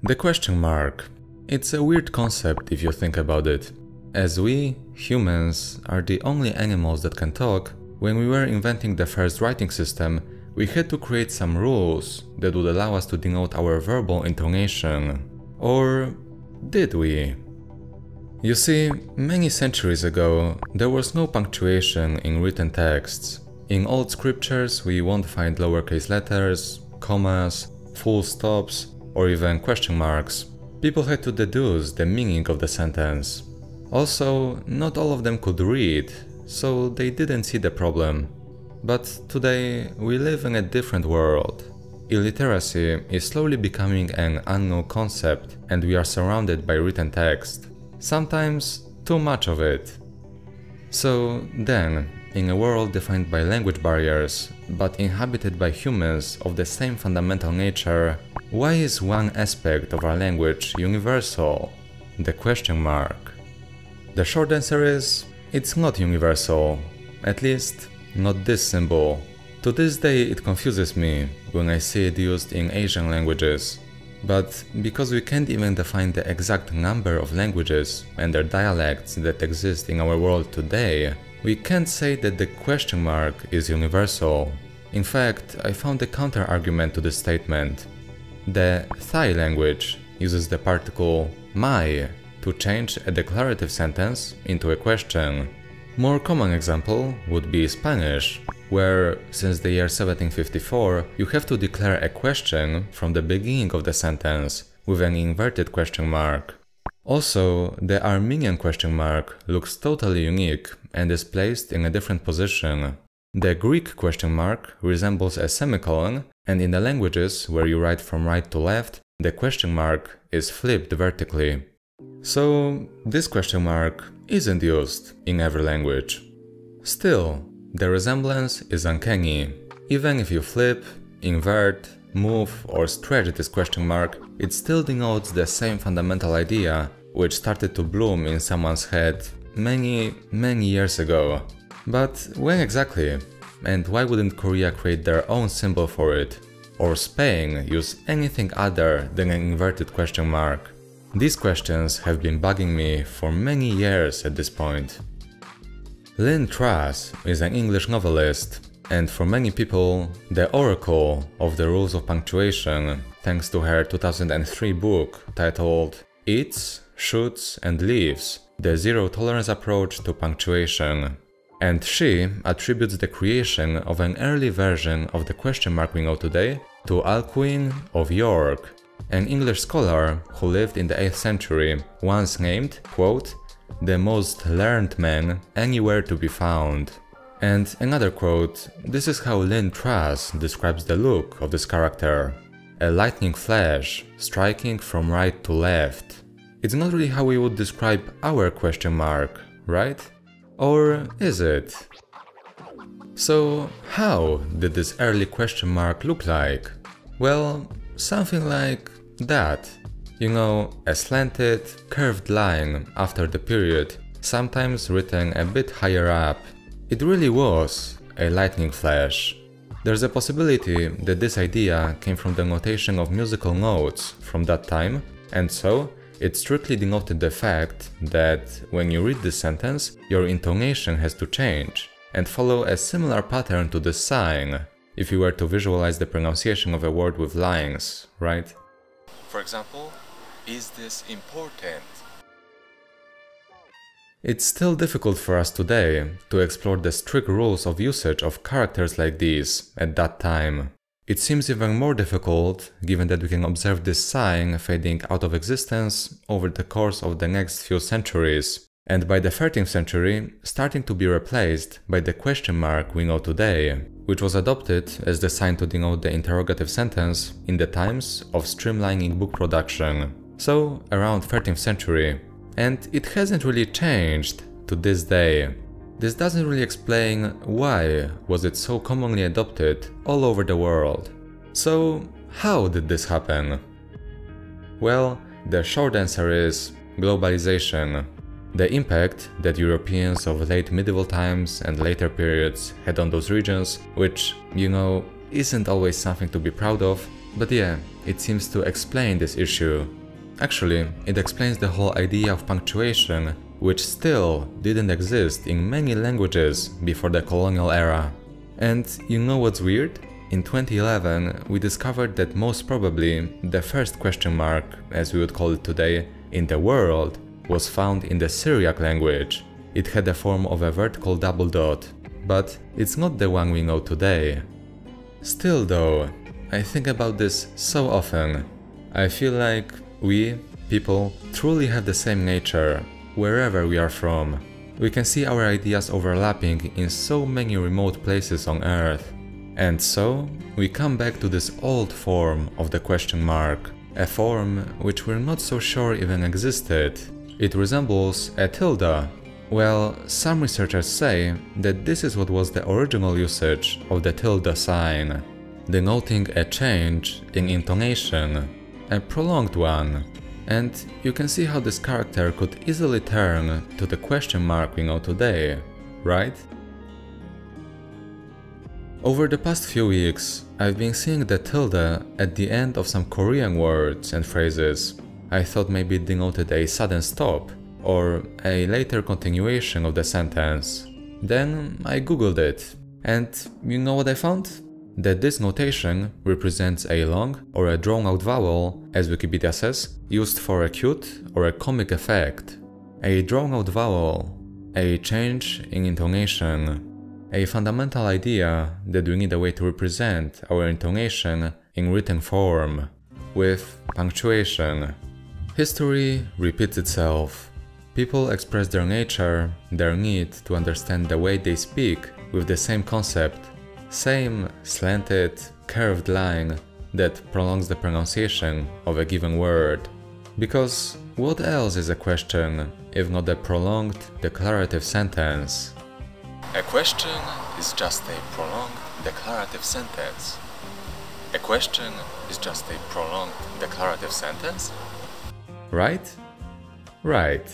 The question mark. It's a weird concept if you think about it. As we, humans, are the only animals that can talk, when we were inventing the first writing system, we had to create some rules that would allow us to denote our verbal intonation. Or did we? You see, many centuries ago, there was no punctuation in written texts. In old scriptures, we won't find lowercase letters, commas, full stops, or even question marks. People had to deduce the meaning of the sentence. Also, not all of them could read, so they didn't see the problem. But today, we live in a different world. Illiteracy is slowly becoming an unknown concept, and we are surrounded by written text. Sometimes too much of it. So then, in a world defined by language barriers, but inhabited by humans of the same fundamental nature, why is one aspect of our language universal? The question mark. The short answer is, it's not universal. At least, not this symbol. To this day it confuses me when I see it used in Asian languages. But because we can't even define the exact number of languages and their dialects that exist in our world today, we can't say that the question mark is universal. In fact, I found a counter-argument to this statement. The Thai language uses the particle mai to change a declarative sentence into a question. More common example would be Spanish, where, since the year 1754, you have to declare a question from the beginning of the sentence with an inverted question mark. Also, the Armenian question mark looks totally unique and is placed in a different position. The Greek question mark resembles a semicolon, and in the languages where you write from right to left, the question mark is flipped vertically. So, this question mark isn't used in every language. Still, the resemblance is uncanny. Even if you flip, invert, move or stretch this question mark, it still denotes the same fundamental idea which started to bloom in someone's head many years ago. But when exactly? And why wouldn't Korea create their own symbol for it? Or Spain use anything other than an inverted question mark? These questions have been bugging me for many years at this point. Lynn Truss is an English novelist, and for many people, the oracle of the rules of punctuation, thanks to her 2003 book titled Eats, Shoots and Leaves: The Zero Tolerance Approach to Punctuation. And she attributes the creation of an early version of the question mark we know today to Alcuin of York, an English scholar who lived in the 8th century, once named, quote, the most learned man anywhere to be found. And another quote, this is how Lynn Truss describes the look of this character. A lightning flash, striking from right to left. It's not really how we would describe our question mark, right? Or is it? So how did this early question mark look like? Well, something like that. You know, a slanted, curved line after the period, sometimes written a bit higher up. It really was a lightning flash. There's a possibility that this idea came from the notation of musical notes from that time, and so it strictly denoted the fact that when you read this sentence, your intonation has to change and follow a similar pattern to the sign, if you were to visualize the pronunciation of a word with lines, right? For example, is this important? It's still difficult for us today to explore the strict rules of usage of characters like these at that time. It seems even more difficult given that we can observe this sign fading out of existence over the course of the next few centuries, and by the 13th century starting to be replaced by the question mark we know today, which was adopted as the sign to denote the interrogative sentence in the times of streamlining book production. So around 13th century. And it hasn't really changed to this day. This doesn't really explain why was it so commonly adopted all over the world. So how did this happen? Well, the short answer is globalization. The impact that Europeans of late medieval times and later periods had on those regions, which, you know, isn't always something to be proud of, But yeah, it seems to explain this issue. Actually, it explains the whole idea of punctuation, which still didn't exist in many languages before the colonial era. And you know what's weird? In 2011, we discovered that most probably the first question mark, as we would call it today, in the world was found in the Syriac language. It had the form of a vertical double dot, but it's not the one we know today. Still though, I think about this so often. I feel like we, people, truly have the same nature, wherever we are from. We can see our ideas overlapping in so many remote places on Earth. And so, we come back to this old form of the question mark, a form which we're not so sure even existed. It resembles a tilde. Well, some researchers say that this is what was the original usage of the tilde sign, denoting a change in intonation, a prolonged one. And you can see how this character could easily turn to the question mark we know today, right? Over the past few weeks, I've been seeing the tilde at the end of some Korean words and phrases. I thought maybe it denoted a sudden stop, or a later continuation of the sentence. Then I googled it, and you know what I found? That this notation represents a long or a drawn-out vowel, as Wikipedia says, used for a cute or a comic effect. A drawn-out vowel, a change in intonation, a fundamental idea that we need a way to represent our intonation in written form, with punctuation. History repeats itself. People express their nature, their need to understand the way they speak with the same concept, same slanted, curved line that prolongs the pronunciation of a given word. Because what else is a question if not a prolonged declarative sentence? A question is just a prolonged declarative sentence. A question is just a prolonged declarative sentence? Right? Right.